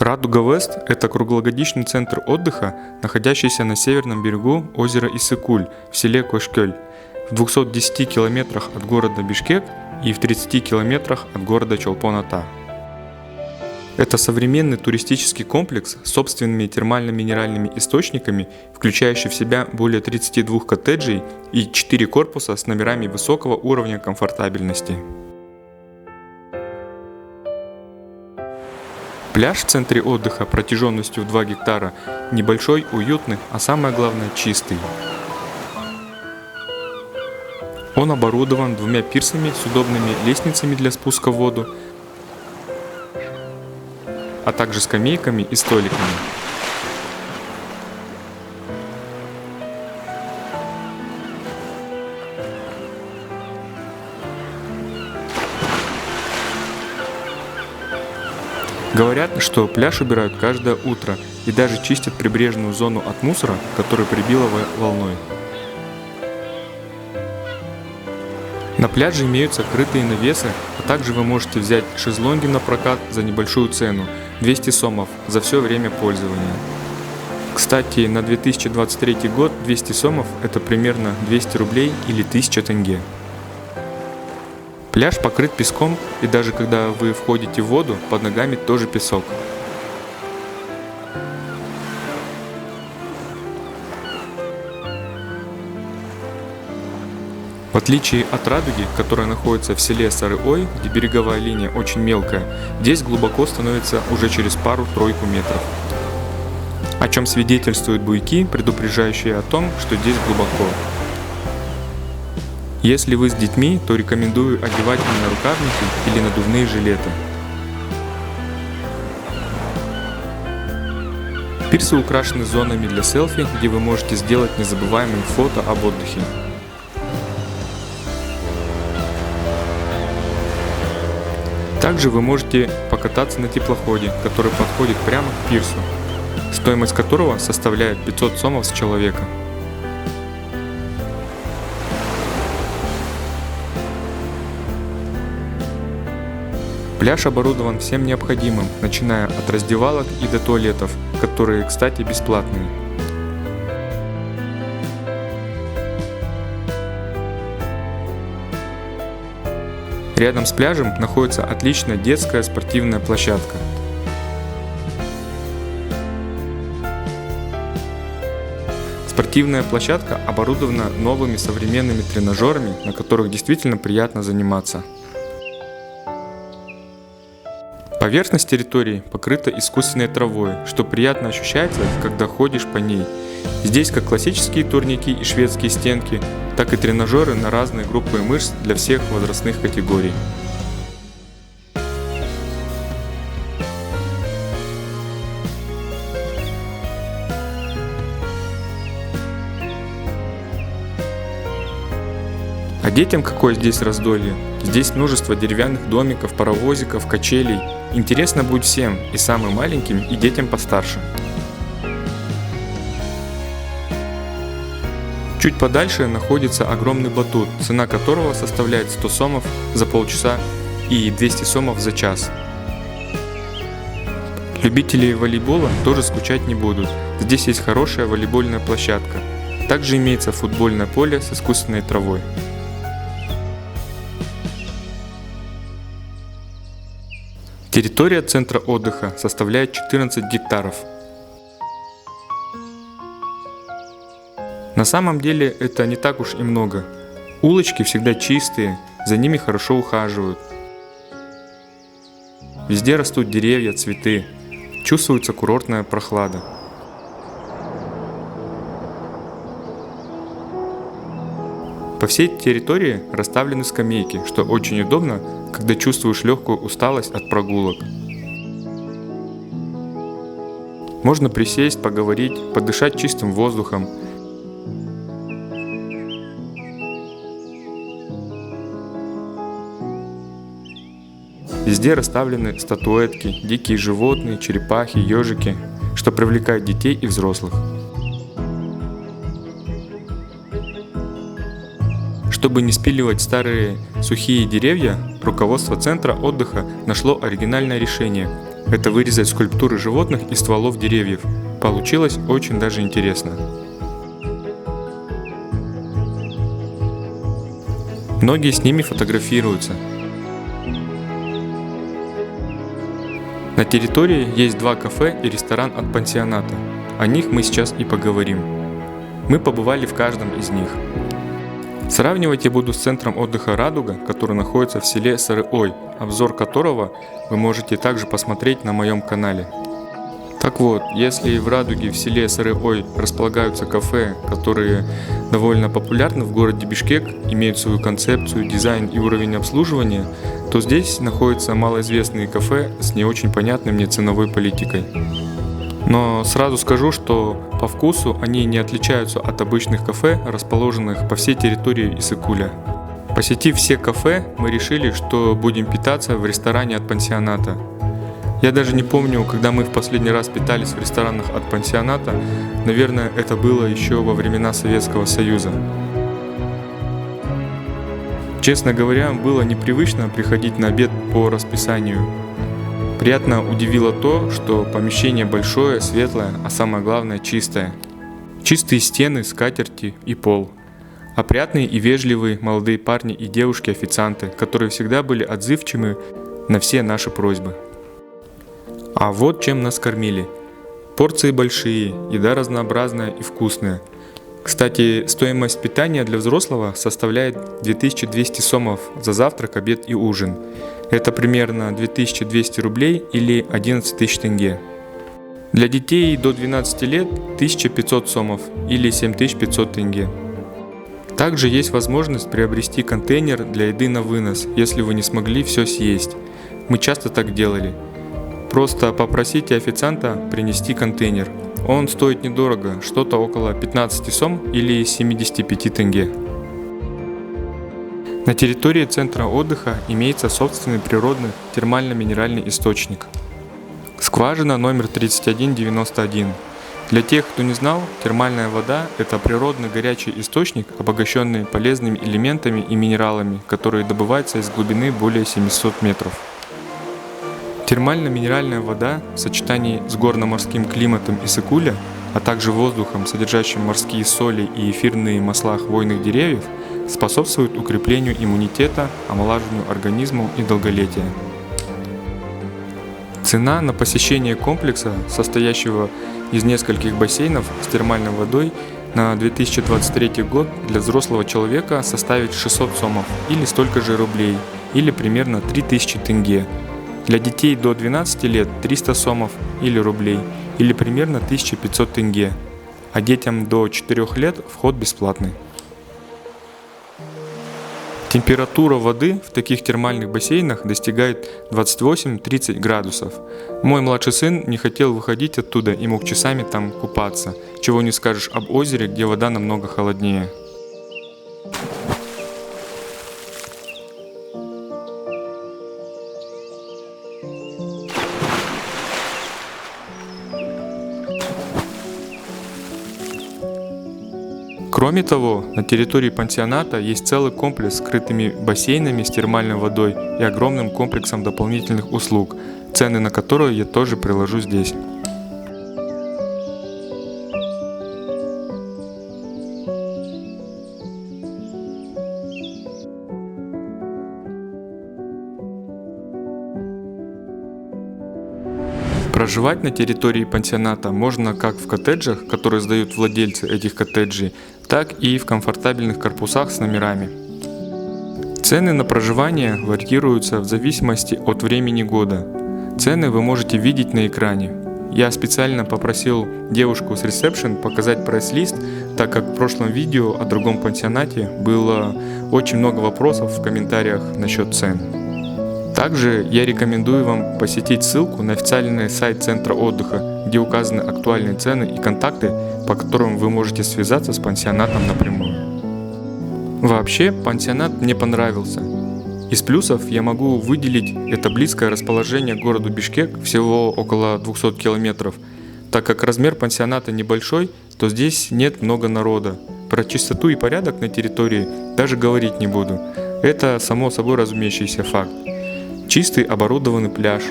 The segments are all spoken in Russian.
Радуга Вест– это круглогодичный центр отдыха, находящийся на северном берегу озера Иссык-Куль в селе Кошкөл, в 210 километрах от города Бишкек и в 30 километрах от города Чолпон-Ата. Это современный туристический комплекс с собственными термально-минеральными источниками, включающий в себя более 32 коттеджей и 4 корпуса с номерами высокого уровня комфортабельности. Пляж в центре отдыха протяженностью в 2 гектара небольшой, уютный, а самое главное чистый. Он оборудован 2 пирсами с удобными лестницами для спуска в воду, а также скамейками и столиками. Говорят, что пляж убирают каждое утро и даже чистят прибрежную зону от мусора, который прибило волной. На пляже имеются крытые навесы, а также вы можете взять шезлонги на прокат за небольшую цену – 200 сомов за все время пользования. Кстати, на 2023 год 200 сомов – это примерно 200 рублей или 1000 тенге. Пляж покрыт песком, и даже когда вы входите в воду, под ногами тоже песок. В отличие от Радуги, которая находится в селе Сары-Ой, где береговая линия очень мелкая, здесь глубоко становится уже через пару-тройку метров. О чем свидетельствуют буйки, предупреждающие о том, что здесь глубоко. Если вы с детьми, то рекомендую одевать им нарукавники или надувные жилеты. Пирсы украшены зонами для селфи, где вы можете сделать незабываемые фото об отдыхе. Также вы можете покататься на теплоходе, который подходит прямо к пирсу, стоимость которого составляет 500 сомов с человека. Пляж оборудован всем необходимым, начиная от раздевалок и до туалетов, которые, кстати, бесплатные. Рядом с пляжем находится отличная детская спортивная площадка. Спортивная площадка оборудована новыми современными тренажерами, на которых действительно приятно заниматься. Поверхность территории покрыта искусственной травой, что приятно ощущается, когда ходишь по ней. Здесь как классические турники и шведские стенки, так и тренажеры на разные группы мышц для всех возрастных категорий. А детям какое здесь раздолье? Здесь множество деревянных домиков, паровозиков, качелей. Интересно будет всем, и самым маленьким, и детям постарше. Чуть подальше находится огромный батут, цена которого составляет 100 сомов за полчаса и 200 сомов за час. Любители волейбола тоже скучать не будут. Здесь есть хорошая волейбольная площадка. Также имеется футбольное поле с искусственной травой. Территория центра отдыха составляет 14 гектаров. На самом деле это не так уж и много. Улочки всегда чистые, за ними хорошо ухаживают. Везде растут деревья, цветы. Чувствуется курортная прохлада. По всей территории расставлены скамейки, что очень удобно, когда чувствуешь легкую усталость от прогулок. Можно присесть, поговорить, подышать чистым воздухом. Везде расставлены статуэтки, дикие животные, черепахи, ежики, что привлекает детей и взрослых. Чтобы не спиливать старые сухие деревья, руководство центра отдыха нашло оригинальное решение. Это вырезать скульптуры животных из стволов деревьев. Получилось очень даже интересно. Многие с ними фотографируются. На территории есть 2 кафе и ресторан от пансионата. О них мы сейчас и поговорим. Мы побывали в каждом из них. Сравнивать я буду с центром отдыха «Радуга», который находится в селе Сары-Ой, обзор которого вы можете также посмотреть на моем канале. Так вот, если в «Радуге» в селе Сары-Ой располагаются кафе, которые довольно популярны в городе Бишкек, имеют свою концепцию, дизайн и уровень обслуживания, то здесь находятся малоизвестные кафе с не очень понятной мне ценовой политикой. Но сразу скажу, что по вкусу они не отличаются от обычных кафе, расположенных по всей территории Иссык-Куля. Посетив все кафе, мы решили, что будем питаться в ресторане от пансионата. Я даже не помню, когда мы в последний раз питались в ресторанах от пансионата, наверное, это было еще во времена Советского Союза. Честно говоря, было непривычно приходить на обед по расписанию. Приятно удивило то, что помещение большое, светлое, а самое главное чистое. Чистые стены, скатерти и пол. Опрятные и вежливые молодые парни и девушки-официанты, которые всегда были отзывчивы на все наши просьбы. А вот чем нас кормили. Порции большие, еда разнообразная и вкусная. Кстати, стоимость питания для взрослого составляет 2200 сомов за завтрак, обед и ужин. Это примерно 2200 рублей или 11 тысяч тенге. Для детей до 12 лет 1500 сомов или 7500 тенге. Также есть возможность приобрести контейнер для еды на вынос, если вы не смогли все съесть. Мы часто так делали. Просто попросите официанта принести контейнер. Он стоит недорого, что-то около 15 сом или 75 тенге. На территории центра отдыха имеется собственный природный термально-минеральный источник. Скважина номер 3191. Для тех, кто не знал, термальная вода – это природный горячий источник, обогащенный полезными элементами и минералами, которые добываются из глубины более 700 метров. Термально-минеральная вода в сочетании с горно-морским климатом Иссык-Куля, а также воздухом, содержащим морские соли и эфирные масла хвойных деревьев, способствует укреплению иммунитета, омолаживанию организма и долголетия. Цена на посещение комплекса, состоящего из нескольких бассейнов с термальной водой, на 2023 год для взрослого человека составит 600 сомов или столько же рублей, или примерно 3000 тенге. Для детей до 12 лет 300 сомов или рублей, или примерно 1500 тенге, а детям до 4 лет вход бесплатный. Температура воды в таких термальных бассейнах достигает 28-30 градусов. Мой младший сын не хотел выходить оттуда и мог часами там купаться, чего не скажешь об озере, где вода намного холоднее. Кроме того, на территории пансионата есть целый комплекс с скрытыми бассейнами с термальной водой и огромным комплексом дополнительных услуг, цены на которые я тоже приложу здесь. Проживать на территории пансионата можно как в коттеджах, которые сдают владельцы этих коттеджей, так и в комфортабельных корпусах с номерами. Цены на проживание варьируются в зависимости от времени года. Цены вы можете видеть на экране. Я специально попросил девушку с ресепшн показать прайс-лист, так как в прошлом видео о другом пансионате было очень много вопросов в комментариях насчет цен. Также я рекомендую вам посетить ссылку на официальный сайт центра отдыха, где указаны актуальные цены и контакты, по которым вы можете связаться с пансионатом напрямую. Вообще, пансионат мне понравился. Из плюсов я могу выделить это близкое расположение к городу Бишкек, всего около 200 километров. Так как размер пансионата небольшой, то здесь нет много народа. Про чистоту и порядок на территории даже говорить не буду. Это само собой разумеющийся факт. Чистый оборудованный пляж,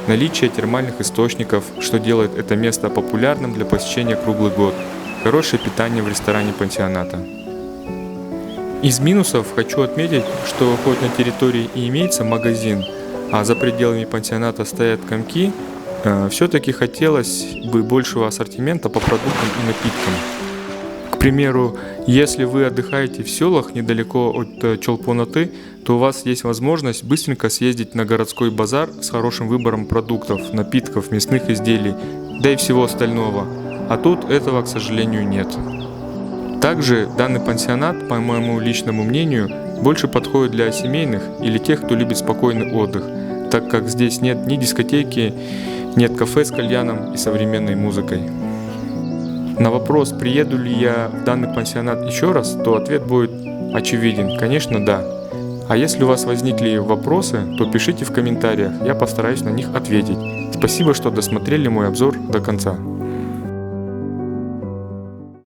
наличие термальных источников, что делает это место популярным для посещения круглый год, хорошее питание в ресторане пансионата. Из минусов хочу отметить, что хоть на территории и имеется магазин, а за пределами пансионата стоят комки, все-таки хотелось бы большего ассортимента по продуктам и напиткам. К примеру, если вы отдыхаете в селах недалеко от Чолпоноты, то у вас есть возможность быстренько съездить на городской базар с хорошим выбором продуктов, напитков, мясных изделий, да и всего остального. А тут этого, к сожалению, нет. Также данный пансионат, по моему личному мнению, больше подходит для семейных или тех, кто любит спокойный отдых, так как здесь нет ни дискотеки, нет кафе с кальяном и современной музыкой. На вопрос, приеду ли я в данный пансионат еще раз, то ответ будет очевиден, конечно, да. А если у вас возникли вопросы, то пишите в комментариях, я постараюсь на них ответить. Спасибо, что досмотрели мой обзор до конца.